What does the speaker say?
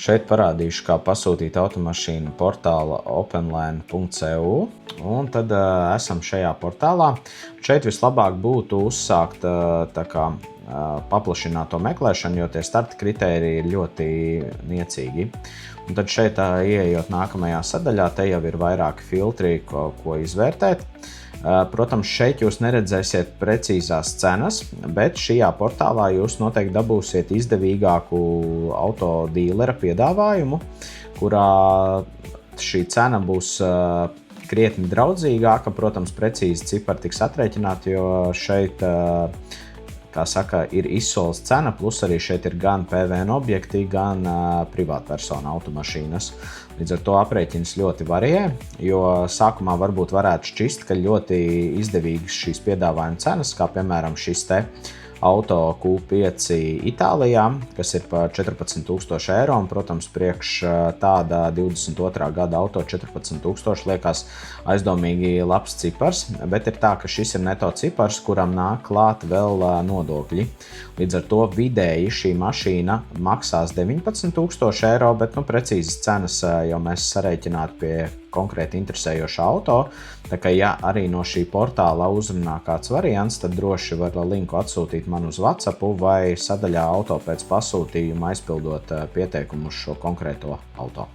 Šeit parādīšu, kā pasūtīt automašīnu portāla openline.eu, un tad esam šajā portālā. Šeit vislabāk būtu uzsākt paplašināto meklēšanu, jo tie starta kritēriji ir ļoti niecīgi. Un tad šeit, ieejot nākamajā sadaļā, te jau ir vairāki filtri, ko izvērtēt. Protams, šeit jūs neredzēsiet precīzās cenas, bet šajā portālā jūs noteikti dabūsiet izdevīgāku autodīlera piedāvājumu, kurā šī cena būs krietni draudzīgāka. Protams, precīzi cipari tiks aprēķināti, jo šeit, kā saka, ir izsoles cena, plus arī šeit ir gan PVN objekti, gan privātpersona automašīnas. Līdz ar to aprēķins ļoti varijē, jo sākumā varbūt varētu šķist, ka ļoti izdevīgas šīs piedāvājuma cenas, kā piemēram šis te auto Q5 Itālijā, kas ir par 14,000 eiro, un, protams, priekš tāda 22. gada auto 14,000 liekas aizdomīgi labs cipars, bet ir tā, ka šis ir neto cipars, kuram nāk klāt vēl nodokļi. Līdz ar to vidēji šī mašīna maksās 19,000 eiro, bet precīzas cenas jau mēs sareiķinātu pie konkrēti interesējoša auto. Tā kā, ja arī no šī portāla uzrunā kāds variants, tad droši var linku atsūtīt man uz WhatsApp vai sadaļā auto pēc pasūtījuma aizpildot pieteikumu uz šo konkrēto auto.